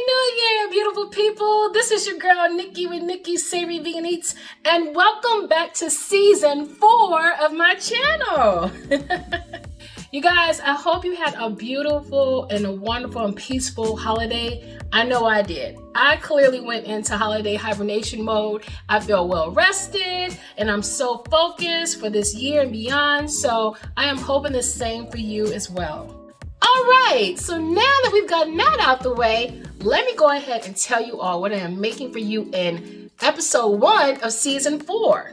New Year, beautiful people. This is your girl, Nikki with Nikki's Savory Vegan Eats, and welcome back to season 4 of my channel. You guys, I hope you had a beautiful and a wonderful and peaceful holiday. I know I did. I clearly went into holiday hibernation mode. I feel well rested and I'm so focused for this year and beyond. So I am hoping the same for you as well. All right, so now that we've gotten that out the way, let me go ahead and tell you all what I am making for you in episode 1 of season 4.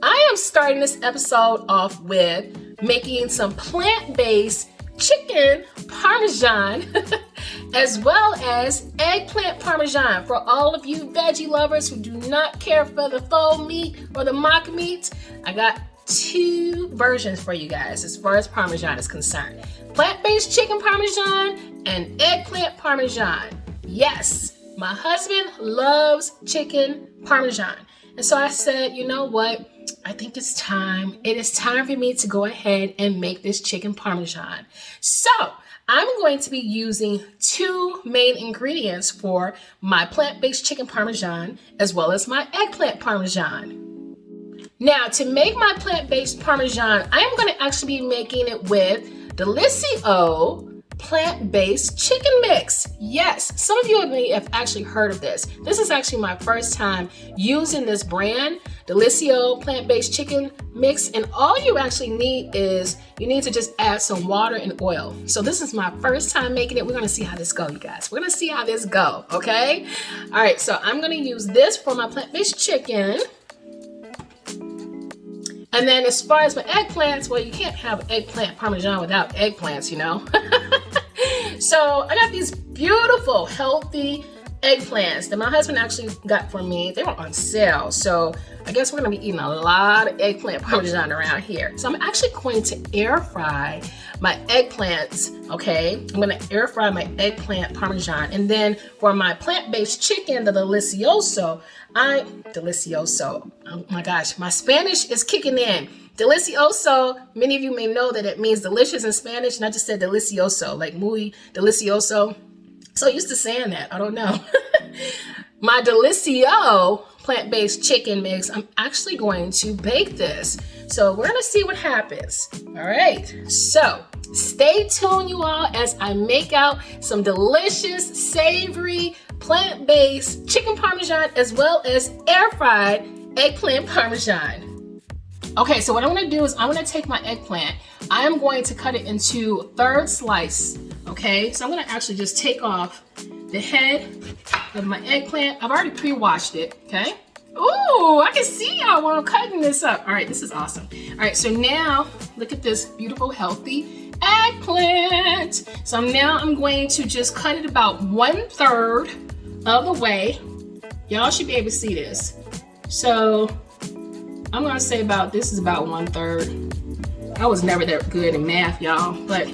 I am starting this episode off with making some plant-based chicken parmesan as well as eggplant parmesan. For all of you veggie lovers who do not care for the faux meat or the mock meat, I got 2 versions for you guys as far as parmesan is concerned. Plant-based chicken parmesan and eggplant parmesan. Yes, my husband loves chicken parmesan. And so I said, you know what? I think it's time. It is time for me to go ahead and make this chicken parmesan. So I'm going to be using 2 main ingredients for my plant-based chicken parmesan as well as my eggplant parmesan. Now, to make my plant-based parmesan, I am going to actually be making it with Delissio plant-based chicken mix. Yes, some of you may have actually heard of this. This is actually my first time using this brand, Delissio plant-based chicken mix, and all you actually need is you need to just add some water and oil. So this is my first time making it. We're gonna see how this goes, you guys. We're gonna see how this go, okay? All right, so I'm gonna use this for my plant-based chicken. And then as far as my eggplants, well, you can't have eggplant parmesan without eggplants, you know? So I got these beautiful, healthy eggplants that my husband actually got for me. They were on sale. So I guess we're gonna be eating a lot of eggplant parmesan around here. So I'm actually going to air fry my eggplants, okay? I'm gonna air fry my eggplant parmesan. And then for my plant-based chicken, the Delicioso, oh my gosh, my Spanish is kicking in. Delicioso, many of you may know that it means delicious in Spanish, and I just said delicioso, like muy delicioso. So used to saying that, I don't know. My Delicio plant-based chicken mix, I'm actually going to bake this. So we're gonna see what happens. All right, so stay tuned, you all, as I make out some delicious, savory, plant-based chicken parmesan as well as air-fried eggplant parmesan. Okay, so what I'm gonna do is I'm gonna take my eggplant. I am going to cut it into 3rd slice, okay? So I'm gonna actually just take off the head of my eggplant. I've already pre-washed it, okay? Ooh, I can see y'all while I'm cutting this up. All right, this is awesome. All right, so now look at this beautiful, healthy eggplant. So now I'm going to just cut it about 1/3 of the way. Y'all should be able to see this. So I'm gonna say this is about 1/3. I was never that good in math, y'all, but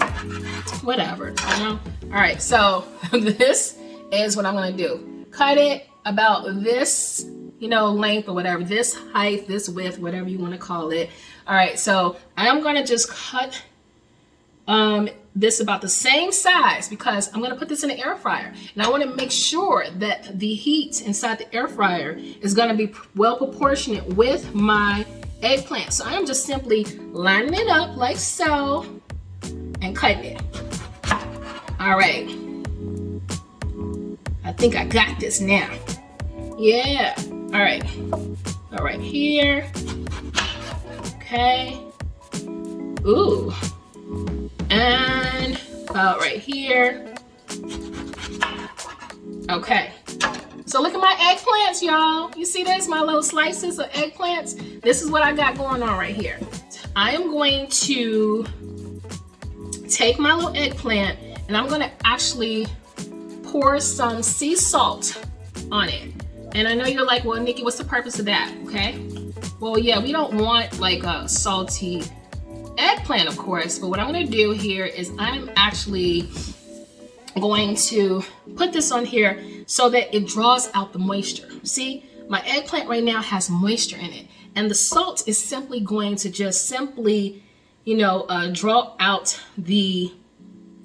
whatever, you know? All right, so this is what I'm gonna do. Cut it about this, you know, length or whatever, this height, this width, whatever you wanna call it. All right, so I'm gonna just cut this about the same size because I'm gonna put this in the air fryer. And I wanna make sure that the heat inside the air fryer is gonna be well proportionate with my eggplant. So I'm just simply lining it up like so and cutting it. All right. I think I got this now. Yeah, all right. All right, here. Okay. Ooh. And about right here. Okay. So look at my eggplants, y'all. You see this? My little slices of eggplants. This is what I got going on right here. I am going to take my little eggplant and I'm gonna actually pour some sea salt on it. And I know you're like, well, Nikki, what's the purpose of that? Okay. Well, yeah, we don't want like a salty eggplant, of course, but what I'm gonna do here is I'm actually going to put this on here so that it draws out the moisture. See, my eggplant right now has moisture in it, and the salt is simply going to just simply, you know, draw out the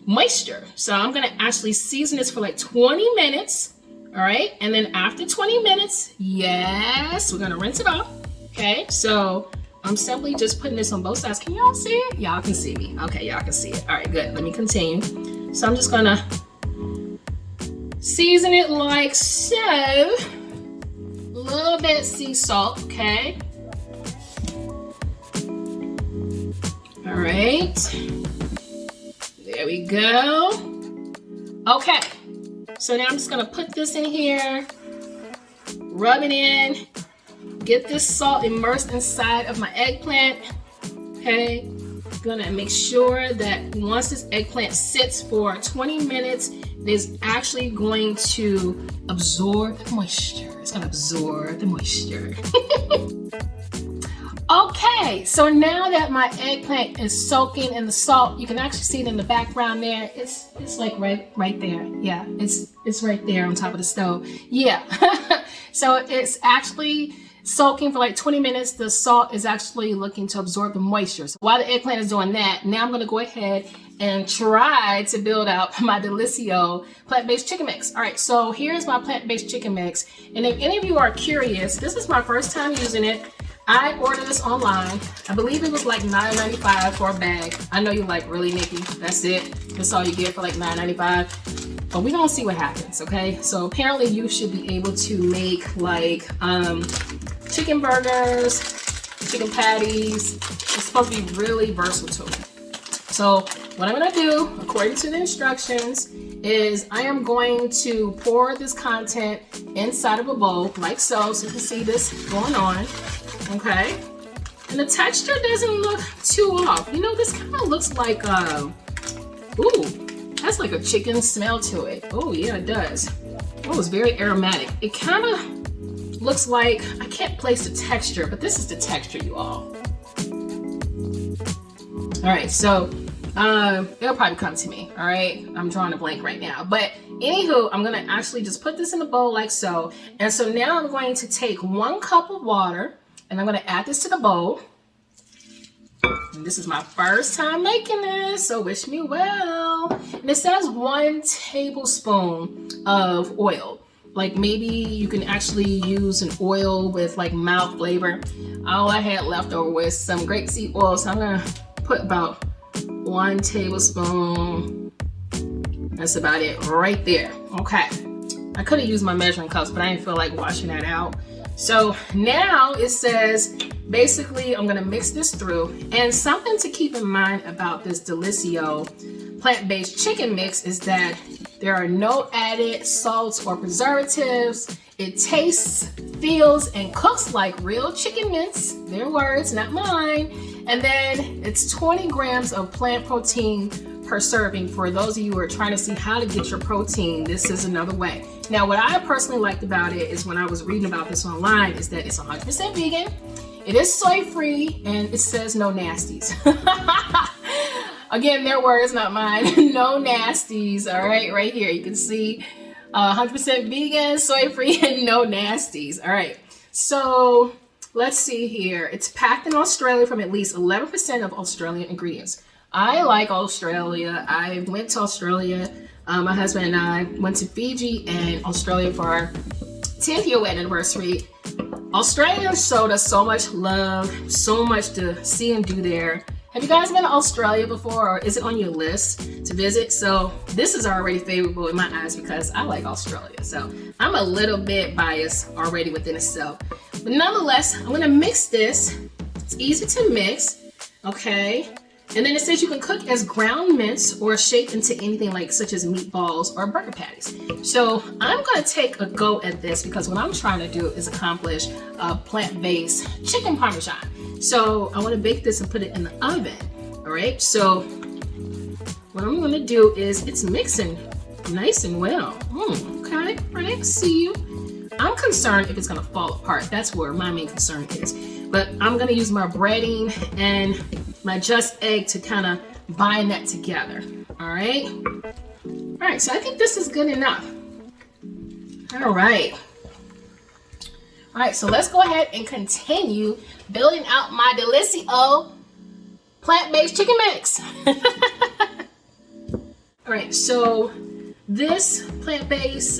moisture. So I'm gonna actually season this for like 20 minutes. All right, and then after 20 minutes, yes, we're gonna rinse it off. Okay, so I'm simply just putting this on both sides. Can y'all see it? Y'all can see me. Okay, y'all can see it. All right, good. Let me continue. So I'm just gonna season it like so. A little bit sea salt, okay? All right. There we go. Okay. So now I'm just gonna put this in here, rub it in, get this salt immersed inside of my eggplant, okay? Gonna make sure that once this eggplant sits for 20 minutes, it is actually going to absorb the moisture. It's gonna absorb the moisture. Okay, so now that my eggplant is soaking in the salt, you can actually see it in the background there. It's like right there. Yeah, it's right there on top of the stove. Yeah. So it's actually soaking for like 20 minutes. The salt is actually looking to absorb the moisture. So while the eggplant is doing that, now I'm gonna go ahead and try to build out my Delicioso plant-based chicken mix. All right, so here's my plant-based chicken mix. And if any of you are curious, this is my first time using it. I ordered this online. I believe it was like $9.95 for a bag. I know you're like, really, Nikki? That's it? That's all you get for like $9.95? But we gonna see what happens, okay? So apparently you should be able to make like chicken burgers, chicken patties. It's supposed to be really versatile. So what I'm gonna do, according to the instructions, is I am going to pour this content inside of a bowl like so. So you can see this going on. Okay, and the texture doesn't look too off. You know, this kind of looks like ooh, that's like a chicken smell to it. Oh yeah, it does. Oh, it's very aromatic. It kind of looks like, I can't place the texture, but this is the texture, you all. All right, so it'll probably come to me. All right, I'm drawing a blank right now, but anywho, I'm gonna actually just put this in a bowl like so. And so now I'm going to take 1 cup of water. And I'm gonna add this to the bowl. And this is my first time making this, so wish me well. And it says 1 tablespoon of oil. Like maybe you can actually use an oil with like mild flavor. All I had left over was some grapeseed oil, so I'm gonna put about 1 tablespoon. That's about it right there. Okay. I could have used my measuring cups, but I didn't feel like washing that out. So now it says, basically, I'm gonna mix this through. And something to keep in mind about this Delicioso plant-based chicken mix is that there are no added salts or preservatives. It tastes, feels, and cooks like real chicken mince. Their words, not mine. And then it's 20 grams of plant protein per serving. For those of you who are trying to see how to get your protein, this is another way. Now, what I personally liked about it is when I was reading about this online is that it's 100% vegan. It is soy-free, and it says no nasties. Again, their words, not mine. No nasties, all right? Right here, you can see 100% vegan, soy-free, and no nasties. All right, so let's see here. It's packed in Australia from at least 11% of Australian ingredients. I like Australia. I went to Australia. My husband and I went to Fiji and Australia for our 10th year wedding anniversary. Australians showed us so much love, so much to see and do there. Have you guys been to Australia before, or is it on your list to visit? So this is already favorable in my eyes because I like Australia. So I'm a little bit biased already within itself. But nonetheless, I'm gonna mix this. It's easy to mix, okay? And then it says you can cook as ground mince or shaped into anything like such as meatballs or burger patties. So I'm gonna take a go at this because what I'm trying to do is accomplish a plant-based Chik'n Parmesan. So I wanna bake this and put it in the oven, all right? So what I'm gonna do is it's mixing nice and well. Okay, right, I see you. I'm concerned if it's gonna fall apart. That's where my main concern is. But I'm gonna use my breading and my just egg to kind of bind that together. All right. All right, so I think this is good enough. All right. All right, so let's go ahead and continue building out my Delicioso plant-based chicken mix. All right, so this plant-based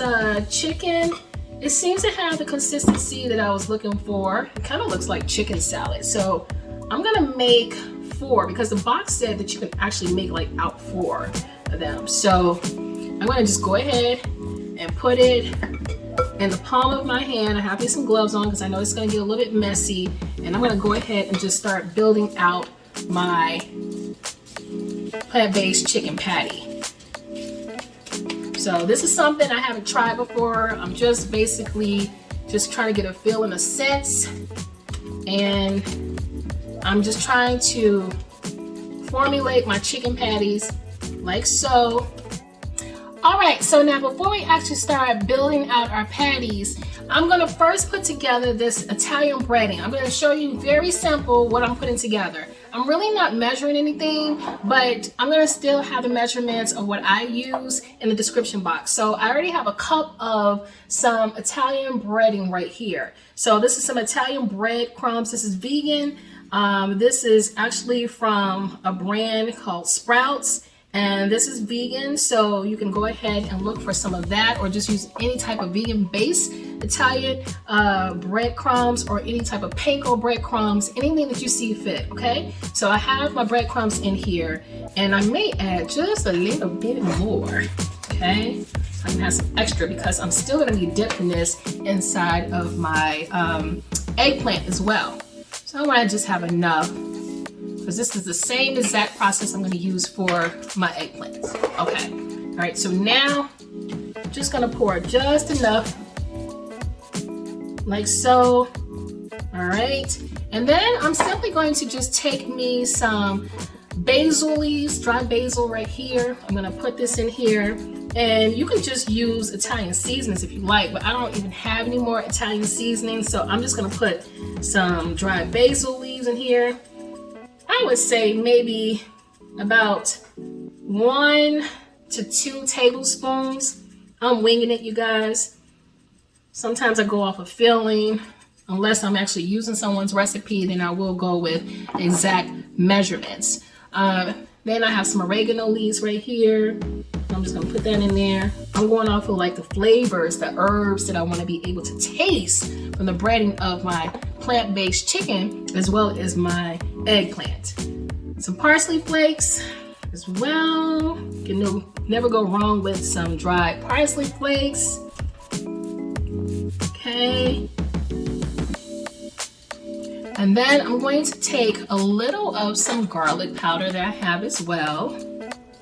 chicken, it seems to have the consistency that I was looking for. It kind of looks like chicken salad. So I'm gonna make 4 because the box said that you can actually make like out 4 of them. So I'm gonna just go ahead and put it in the palm of my hand. I have to get some gloves on because I know it's gonna be a little bit messy. And I'm gonna go ahead and just start building out my plant-based chicken patty. So this is something I haven't tried before. I'm just basically just trying to get a feel and a sense. And I'm just trying to formulate my chicken patties like so. All right, so now before we actually start building out our patties, I'm gonna first put together this Italian breading. I'm gonna show you very simple what I'm putting together. I'm really not measuring anything, but I'm gonna still have the measurements of what I use in the description box. So I already have a cup of some Italian breading right here. So this is some Italian bread crumbs. This is vegan. This is actually from a brand called Sprouts. And this is vegan, so you can go ahead and look for some of that, or just use any type of vegan base Italian breadcrumbs, or any type of Panko breadcrumbs, anything that you see fit, okay? So I have my breadcrumbs in here, and I may add just a little bit more, okay? So I can have some extra because I'm still gonna be dipping this inside of my eggplant as well. So I wanna just have enough, because this is the same exact process I'm going to use for my eggplants. Okay, all right, so now I'm just going to pour just enough, like so. All right, and then I'm simply going to just take me some basil leaves, dry basil right here. I'm going to put this in here, and you can just use Italian seasonings if you like, but I don't even have any more Italian seasonings, so I'm just going to put some dry basil leaves in here. I would say maybe about 1 to 2 tablespoons. I'm winging it, you guys. Sometimes I go off of feeling. Unless I'm actually using someone's recipe, then I will go with exact measurements. Then I have some oregano leaves right here. I'm just gonna put that in there. I'm going off of like the flavors, the herbs that I wanna be able to taste from the breading of my plant-based chicken, as well as my eggplant. Some parsley flakes as well. You can never go wrong with some dried parsley flakes. Okay. And then I'm going to take a little of some garlic powder that I have as well.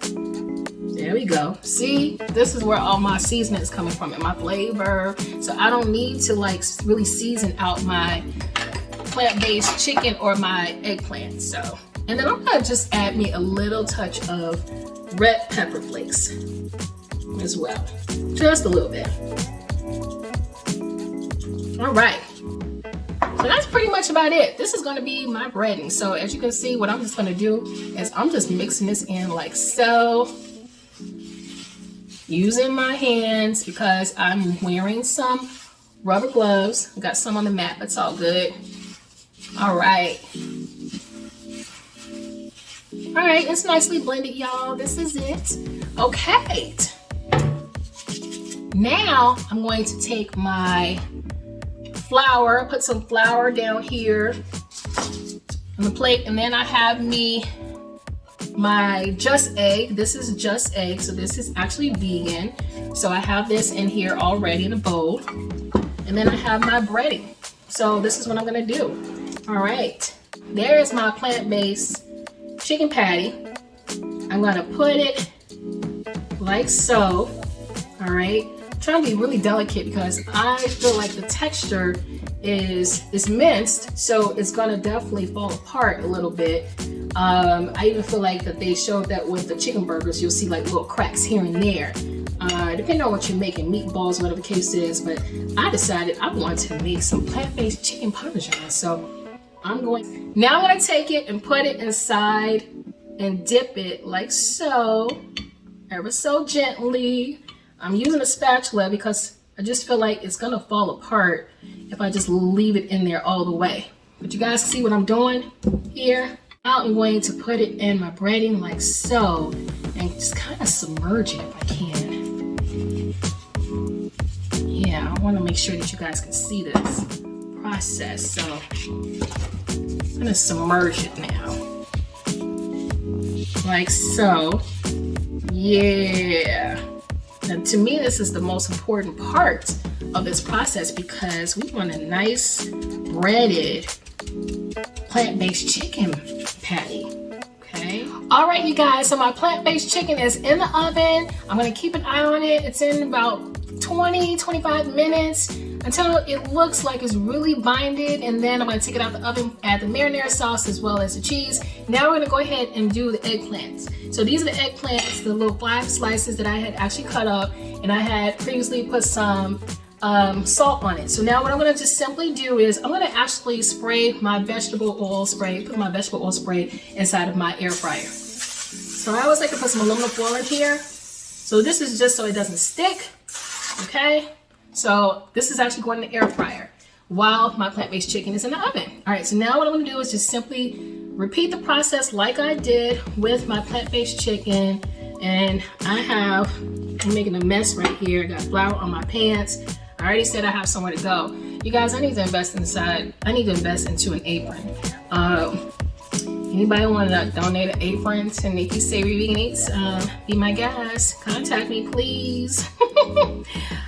There we go. See, this is where all my seasoning is coming from and my flavor. So I don't need to like really season out my plant-based chicken or my eggplant. So, and then I'm gonna just add me a little touch of red pepper flakes as well. Just a little bit. All right. So that's pretty much about it. This is gonna be my breading. So as you can see, what I'm just gonna do is I'm just mixing this in like so. Using my hands because I'm wearing some rubber gloves. I got some on the mat, that's all good. All right. All right, it's nicely blended, y'all. This is it. Okay. Now I'm going to take my flour, put some flour down here on the plate, and then I have me my just egg. This is just egg, so this is actually vegan. So I have this in here already in a bowl. And then I have my breading. So this is what I'm gonna do. All right, there's my plant-based chicken patty. I'm gonna put it like so. All right, I'm trying to be really delicate because I feel like the texture is minced, so it's gonna definitely fall apart a little bit. I even feel like that they showed that with the chicken burgers, you'll see like little cracks here and there. Depending on what you're making, meatballs, whatever the case is, but I decided I want to make some plant-based chicken parmesan. So I'm gonna take it and put it inside and dip it like so, ever so gently. I'm using a spatula because I just feel like it's gonna fall apart if I just leave it in there all the way. But you guys see what I'm doing here? I'm going to put it in my breading like so, and just kind of submerge it if I can. Yeah, I want to make sure that you guys can see this process. So I'm going to submerge it now. Like so. Yeah. And to me, this is the most important part of this process because we want a nice breaded plant-based chicken patty. Okay. All right, you guys. So my plant-based chicken is in the oven. I'm going to keep an eye on it. It's in about 20-25 minutes until it looks like it's really binded, and then I'm going to take it out the oven, add the marinara sauce as well as the cheese. Now we're going to go ahead and do the eggplants. So these are the eggplants, the little 5 slices that I had actually cut up, and I had previously put some salt on it. So now what I'm going to just simply do is I'm going to actually spray my vegetable oil spray, put my vegetable oil spray inside of my air fryer. So I always like to put some aluminum foil in here. So this is just so it doesn't stick. Okay, so this is actually going in the air fryer while my plant-based chicken is in the oven. All right, so now what I'm going to do is just simply repeat the process like I did with my plant-based chicken. And I'm making a mess right here. I got flour on my pants. I already said I have somewhere to go. You guys, I need to invest into an apron. Anybody want to donate an apron to Nikki's Savory Vegan Eats? Be my guest. Contact me, please.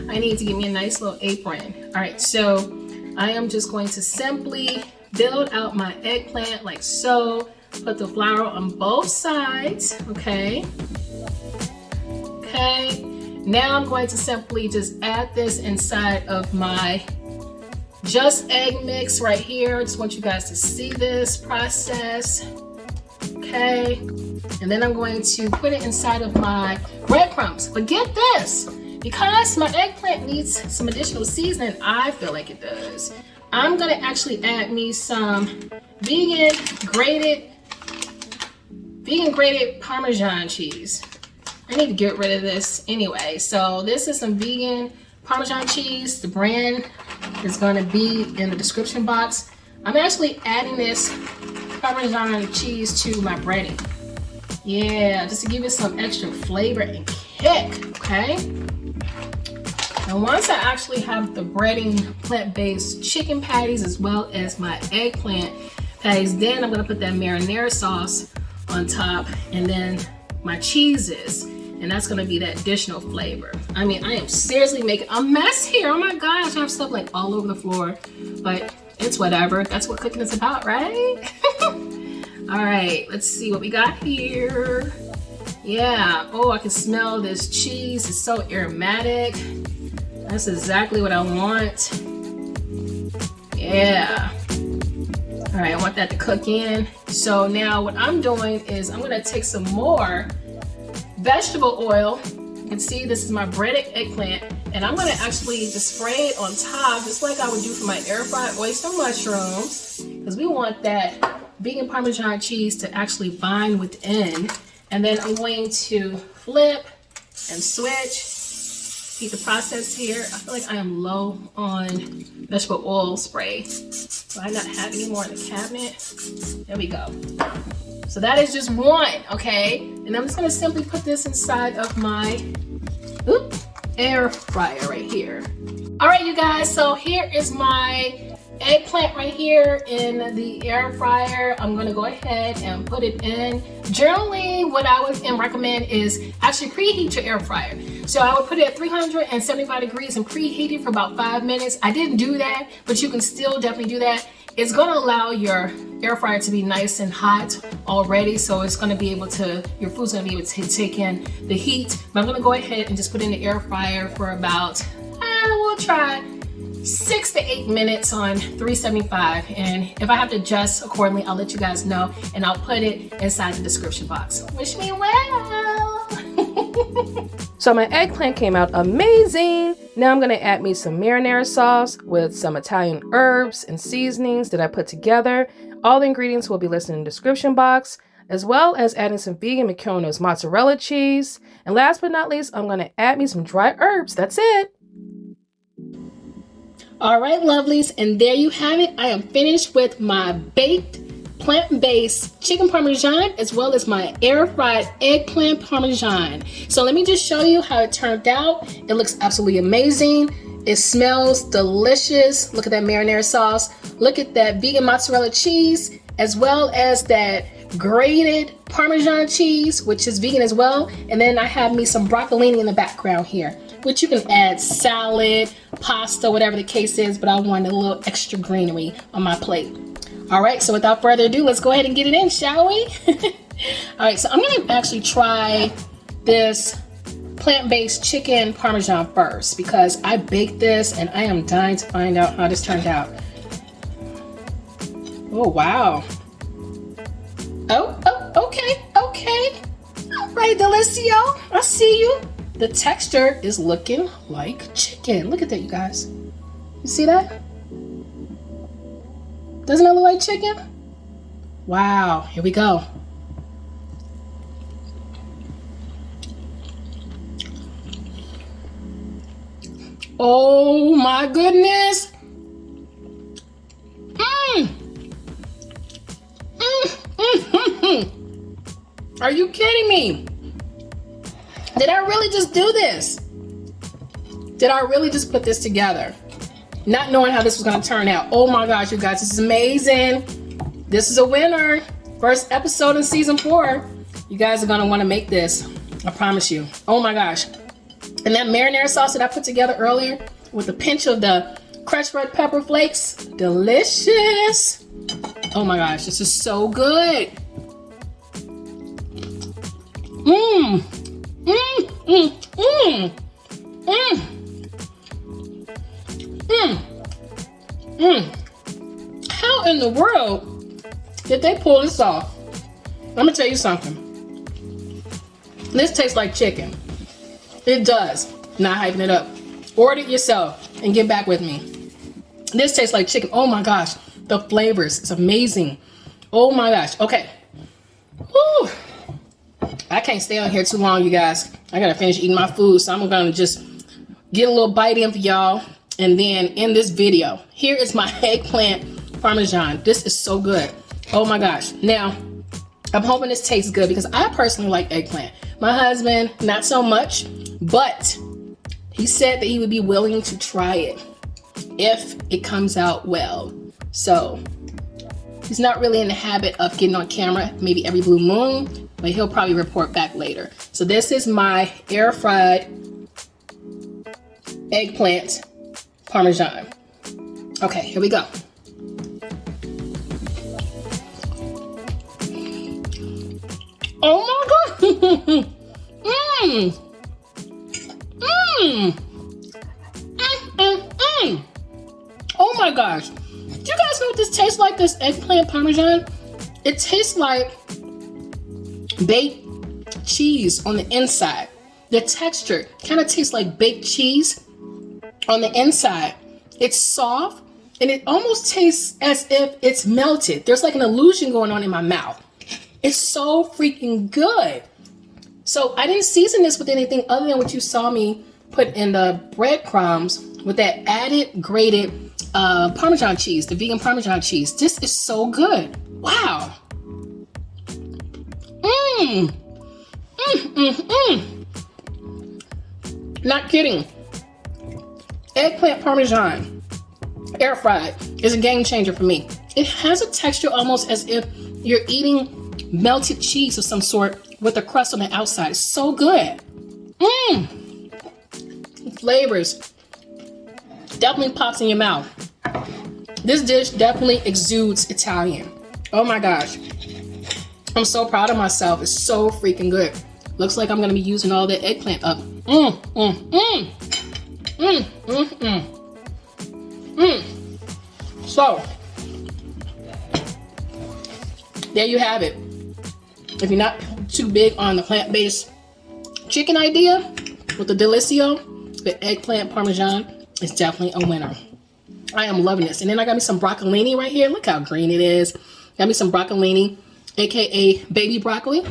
I need to give me a nice little apron. All right, so I am just going to simply build out my eggplant like so. Put the flour on both sides, okay? Okay. Now I'm going to simply just add this inside of my just egg mix right here. I just want you guys to see this process. Okay. And then I'm going to put it inside of my breadcrumbs. But get this, because my eggplant needs some additional seasoning, I feel like it does. I'm going to actually add me some vegan grated Parmesan cheese. I need to get rid of this anyway. So this is some vegan Parmesan cheese. The brand is going to be in the description box. I'm actually adding this Parmesan cheese to my breading. Yeah, just to give it some extra flavor and kick, okay? And once I actually have the breading plant-based chicken patties as well as my eggplant patties, then I'm going to put that marinara sauce on top and then my cheeses. And that's gonna be that additional flavor. I mean, I am seriously making a mess here. Oh my gosh, I have stuff like all over the floor, but it's whatever. That's what cooking is about, right? All right, let's see what we got here. Yeah, oh, I can smell this cheese. It's so aromatic. That's exactly what I want. Yeah. All right, I want that to cook in. So now what I'm doing is I'm gonna take some more vegetable oil. You can see this is my breaded eggplant, and I'm gonna actually just spray it on top, just like I would do for my air fried oyster mushrooms, because we want that vegan Parmesan cheese to actually bind within. And then I'm going to flip and switch. Keep the process here. I feel like I am low on vegetable oil spray. Do I not have any more in the cabinet? There we go. So that is just one, okay? And I'm just gonna simply put this inside of my air fryer right here. All right, you guys, so here is my eggplant right here in the air fryer. I'm gonna go ahead and put it in. Generally, what I would recommend is actually preheat your air fryer. So I would put it at 375 degrees and preheat it for about 5 minutes. I didn't do that, but you can still definitely do that. It's gonna allow your air fryer to be nice and hot already, so it's gonna be able to, your food's gonna be able to take in the heat. But I'm gonna go ahead and just put it in the air fryer for about, we'll try 6 to 8 minutes on 375. And if I have to adjust accordingly, I'll let you guys know, and I'll put it inside the description box. Wish me well. So my eggplant came out amazing. Now I'm gonna add me some marinara sauce with some Italian herbs and seasonings that I put together. All the ingredients will be listed in the description box, as well as adding some vegan McKellar's mozzarella cheese. And last but not least, I'm gonna add me some dry herbs. That's it. All right, lovelies, and there you have it. I am finished with my baked plant-based chicken parmesan as well as my air-fried eggplant parmesan. So let me just show you how it turned out. It looks absolutely amazing. It smells delicious. Look at that marinara sauce. Look at that vegan mozzarella cheese as well as that grated Parmesan cheese, which is vegan as well. And then I have me some broccolini in the background here, which you can add salad, pasta, whatever the case is, but I wanted a little extra greenery on my plate. All right, so without further ado, let's go ahead and get it in, shall we? All right, so I'm gonna actually try this plant-based chicken parmesan first because I baked this and I am dying to find out how this turned out. Oh, wow. Oh, okay. All right, Delicio, I see you. The texture is looking like chicken. Look at that, you guys. You see that? Doesn't it look like chicken? Wow, here we go. Oh my goodness. Are you kidding me? Did I really just do this? Did I really just put this together? Not knowing how this was gonna turn out. Oh my gosh, you guys, this is amazing. This is a winner. First episode in season 4. You guys are gonna wanna make this, I promise you. Oh my gosh. And that marinara sauce that I put together earlier with a pinch of the crushed red pepper flakes, delicious. Oh my gosh, this is so good. How in the world did they pull this off? Let me tell you something. This tastes like chicken. It does. Not hyping it up. Order it yourself and get back with me. This tastes like chicken. Oh my gosh. The flavors. It's amazing. Oh my gosh. Okay. Woo. I can't stay on here too long, you guys. I gotta finish eating my food, so I'm gonna just get a little bite in for y'all and then end this video. Here is my eggplant parmesan. This is so good. Oh my gosh. Now, I'm hoping this tastes good because I personally like eggplant. My husband, not so much, but he said that he would be willing to try it if it comes out well. So, he's not really in the habit of getting on camera, maybe every blue moon, but he'll probably report back later. So this is my air fried eggplant parmesan. Okay, here we go. Oh my god! Oh my gosh. Do you guys know what this tastes like, this eggplant parmesan? It tastes like baked cheese on the inside. The texture kind of tastes like baked cheese on the inside. It's soft and it almost tastes as if it's melted. There's like an illusion going on in my mouth. It's so freaking good. So I didn't season this with anything other than what you saw me put in the breadcrumbs with that added grated Parmesan cheese, the vegan Parmesan cheese. This is so good. Wow. Not kidding. Eggplant Parmesan, air fried, is a game changer for me. It has a texture almost as if you're eating melted cheese of some sort with a crust on the outside. It's so good. Flavors definitely pops in your mouth. This dish definitely exudes Italian. Oh my gosh. I'm so proud of myself. It's so freaking good. Looks like I'm gonna be using all the eggplant up. So, there you have it. If you're not too big on the plant-based chicken idea with the Delicio, the eggplant parmesan is definitely a winner. I am loving this. And then I got me some broccolini right here. Look how green it is. Got me some broccolini, aka baby broccoli.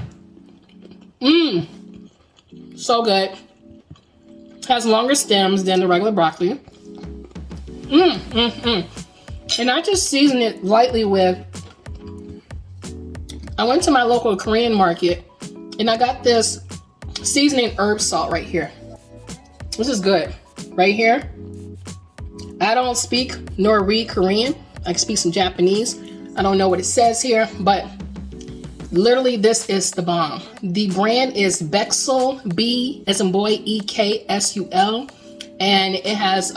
So good. Has longer stems than the regular broccoli. And I just season it lightly with I went to my local Korean market and I got this seasoning herb salt right here. This is good. Right here. I don't speak nor read Korean. I can speak some Japanese. I don't know what it says here, but literally this is the bomb. The brand is Basil, B as in boy, E-K-S-U-L. And it has,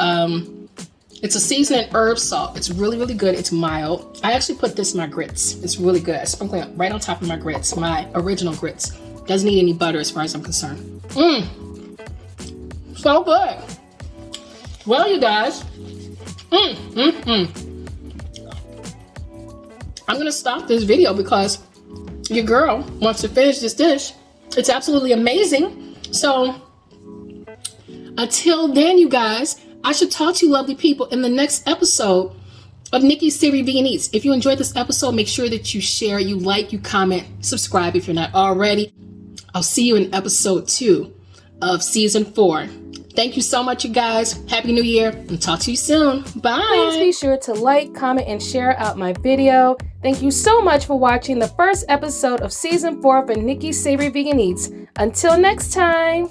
it's a seasoning herb salt. It's really, really good. It's mild. I actually put this in my grits. It's really good. I sprinkle it right on top of my grits, my original grits. Doesn't need any butter as far as I'm concerned. So good. Well, you guys, I'm gonna stop this video because your girl wants to finish this dish. It's absolutely amazing. So until then, you guys, I should talk to you lovely people in the next episode of Nikki's Savory Vegan Eats. If you enjoyed this episode, make sure that you share, you like, you comment, subscribe if you're not already. I'll see you in episode 2 of season 4. Thank you so much, you guys. Happy New Year, and talk to you soon. Bye. Please be sure to like, comment, and share out my video. Thank you so much for watching the first episode of season 4 for Nikki's Savory Vegan Eats. Until next time.